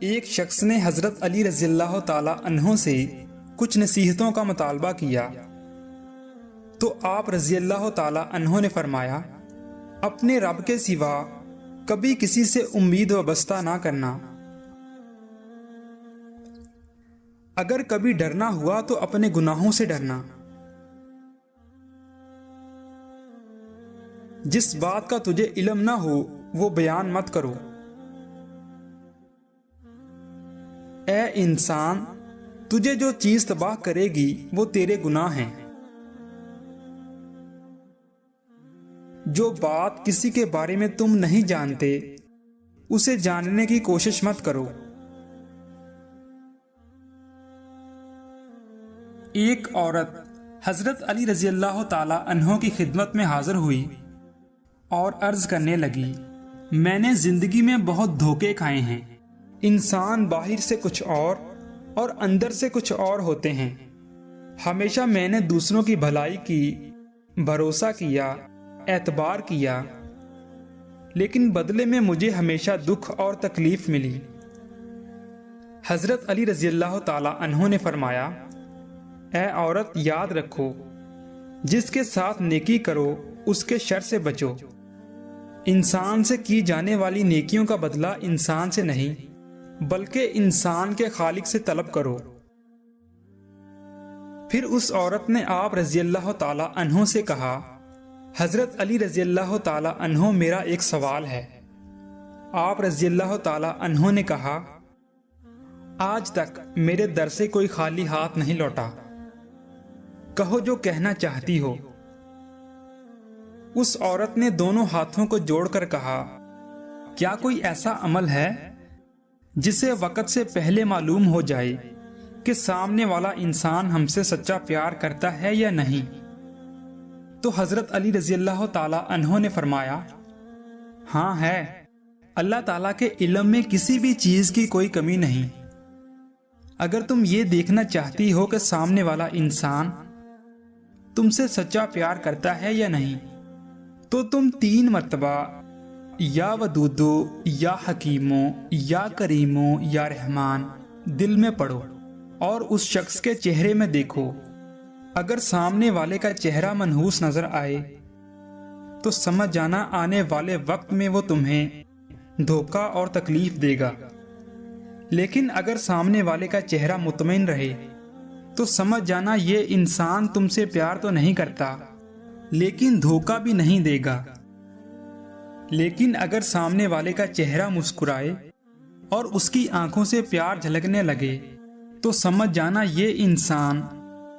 ایک شخص نے حضرت علی رضی اللہ تعالی عنہ سے کچھ نصیحتوں کا مطالبہ کیا تو آپ رضی اللہ تعالی عنہ نے فرمایا، اپنے رب کے سوا کبھی کسی سے امید وابستہ نہ کرنا۔ اگر کبھی ڈرنا ہوا تو اپنے گناہوں سے ڈرنا۔ جس بات کا تجھے علم نہ ہو وہ بیان مت کرو۔ اے انسان، تجھے جو چیز تباہ کرے گی وہ تیرے گناہ ہیں۔ جو بات کسی کے بارے میں تم نہیں جانتے اسے جاننے کی کوشش مت کرو۔ ایک عورت حضرت علی رضی اللہ تعالی عنہ کی خدمت میں حاضر ہوئی اور عرض کرنے لگی، میں نے زندگی میں بہت دھوکے کھائے ہیں۔ انسان باہر سے کچھ اور اندر سے کچھ اور ہوتے ہیں۔ ہمیشہ میں نے دوسروں کی بھلائی کی، بھروسہ کیا، اعتبار کیا، لیکن بدلے میں مجھے ہمیشہ دکھ اور تکلیف ملی۔ حضرت علی رضی اللہ تعالی عنہ نے فرمایا، اے عورت، یاد رکھو، جس کے ساتھ نیکی کرو اس کے شر سے بچو۔ انسان سے کی جانے والی نیکیوں کا بدلہ انسان سے نہیں بلکہ انسان کے خالق سے طلب کرو۔ پھر اس عورت نے آپ رضی اللہ تعالی عنہ سے کہا، حضرت علی رضی اللہ تعالی عنہ، میرا ایک سوال ہے۔ آپ رضی اللہ تعالی عنہ نے کہا، آج تک میرے در سے کوئی خالی ہاتھ نہیں لوٹا، کہو جو کہنا چاہتی ہو۔ اس عورت نے دونوں ہاتھوں کو جوڑ کر کہا، کیا کوئی ایسا عمل ہے جسے وقت سے پہلے معلوم ہو جائے کہ سامنے والا انسان ہم سے سچا پیار کرتا ہے یا نہیں؟ تو حضرت علی رضی اللہ تعالی عنہ نے فرمایا، ہاں ہے، اللہ تعالیٰ کے علم میں کسی بھی چیز کی کوئی کمی نہیں۔ اگر تم یہ دیکھنا چاہتی ہو کہ سامنے والا انسان تم سے سچا پیار کرتا ہے یا نہیں تو تم 3 مرتبہ یا ودودو یا حکیمو یا کریمو یا رحمان دل میں پڑھو اور اس شخص کے چہرے میں دیکھو۔ اگر سامنے والے کا چہرہ منحوس نظر آئے تو سمجھ جانا آنے والے وقت میں وہ تمہیں دھوکہ اور تکلیف دے گا، لیکن اگر سامنے والے کا چہرہ مطمئن رہے تو سمجھ جانا یہ انسان تم سے پیار تو نہیں کرتا لیکن دھوکہ بھی نہیں دے گا۔ لیکن اگر سامنے والے کا چہرہ مسکرائے اور اس کی آنکھوں سے پیار جھلکنے لگے تو سمجھ جانا یہ انسان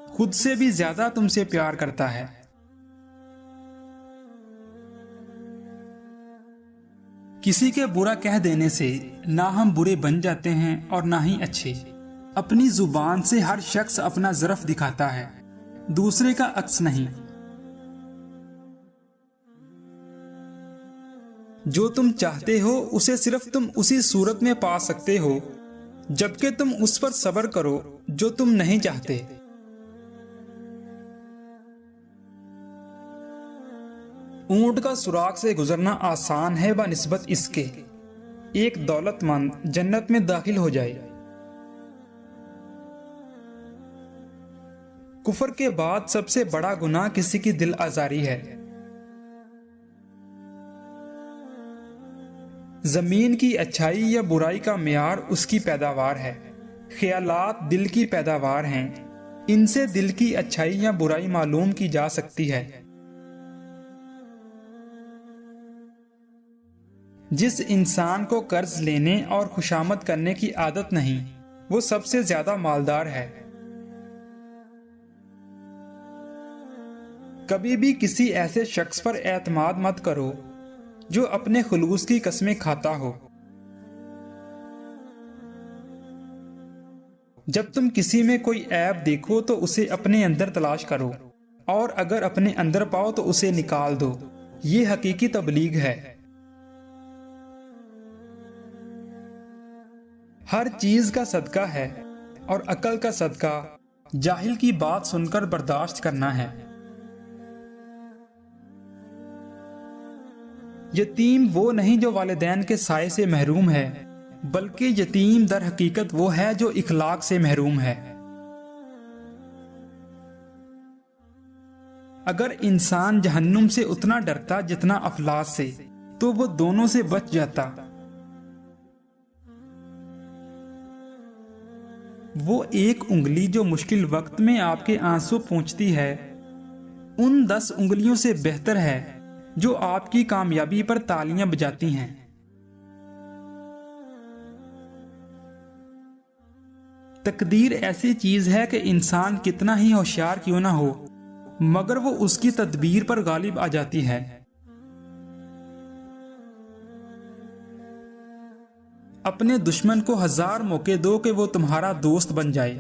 خود سے بھی زیادہ تم سے پیار کرتا ہے۔ کسی کے برا کہہ دینے سے نہ ہم برے بن جاتے ہیں اور نہ ہی اچھے۔ اپنی زبان سے ہر شخص اپنا ظرف دکھاتا ہے، دوسرے کا عکس نہیں۔ جو تم چاہتے ہو اسے صرف تم اسی صورت میں پا سکتے ہو جبکہ تم اس پر صبر کرو جو تم نہیں چاہتے۔ اونٹ کا سوراخ سے گزرنا آسان ہے بنسبت اس کے ایک دولت مند جنت میں داخل ہو جائے۔ کفر کے بعد سب سے بڑا گناہ کسی کی دل آزاری ہے۔ زمین کی اچھائی یا برائی کا معیار اس کی پیداوار ہے۔ خیالات دل کی پیداوار ہیں، ان سے دل کی اچھائی یا برائی معلوم کی جا سکتی ہے۔ جس انسان کو قرض لینے اور خوشامد کرنے کی عادت نہیں وہ سب سے زیادہ مالدار ہے۔ کبھی بھی کسی ایسے شخص پر اعتماد مت کرو جو اپنے خلوص کی قسمیں کھاتا ہو۔ جب تم کسی میں کوئی عیب دیکھو تو اسے اپنے اندر تلاش کرو اور اگر اپنے اندر پاؤ تو اسے نکال دو۔ یہ حقیقی تبلیغ ہے۔ ہر چیز کا صدقہ ہے اور عقل کا صدقہ جاہل کی بات سن کر برداشت کرنا ہے۔ یتیم وہ نہیں جو والدین کے سائے سے محروم ہے بلکہ یتیم در حقیقت وہ ہے جو اخلاق سے محروم ہے۔ اگر انسان جہنم سے اتنا ڈرتا جتنا افلاس سے، تو وہ دونوں سے بچ جاتا۔ وہ ایک انگلی جو مشکل وقت میں آپ کے آنسو پونچھتی ہے، ان 10 انگلیوں سے بہتر ہے جو آپ کی کامیابی پر تالیاں بجاتی ہیں۔ تقدیر ایسی چیز ہے کہ انسان کتنا ہی ہوشیار کیوں نہ ہو، مگر وہ اس کی تدبیر پر غالب آ جاتی ہے۔ اپنے دشمن کو 1000 موقع دو کہ وہ تمہارا دوست بن جائے،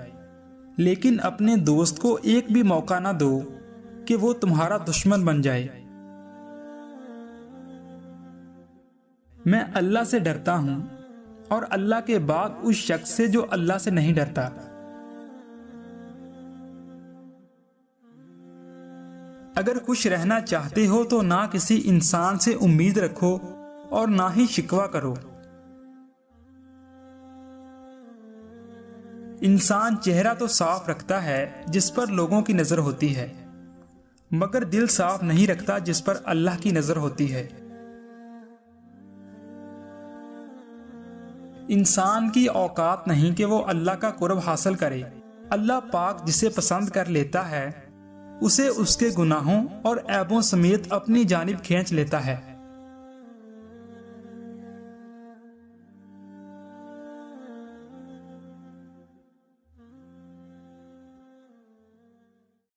لیکن اپنے دوست کو ایک بھی موقع نہ دو کہ وہ تمہارا دشمن بن جائے۔ میں اللہ سے ڈرتا ہوں اور اللہ کے بعد اس شخص سے جو اللہ سے نہیں ڈرتا۔ اگر خوش رہنا چاہتے ہو تو نہ کسی انسان سے امید رکھو اور نہ ہی شکوہ کرو۔ انسان چہرہ تو صاف رکھتا ہے جس پر لوگوں کی نظر ہوتی ہے، مگر دل صاف نہیں رکھتا جس پر اللہ کی نظر ہوتی ہے۔ انسان کی اوقات نہیں کہ وہ اللہ کا قرب حاصل کرے۔ اللہ پاک جسے پسند کر لیتا ہے اسے اس کے گناہوں اور عیبوں سمیت اپنی جانب کھینچ لیتا ہے۔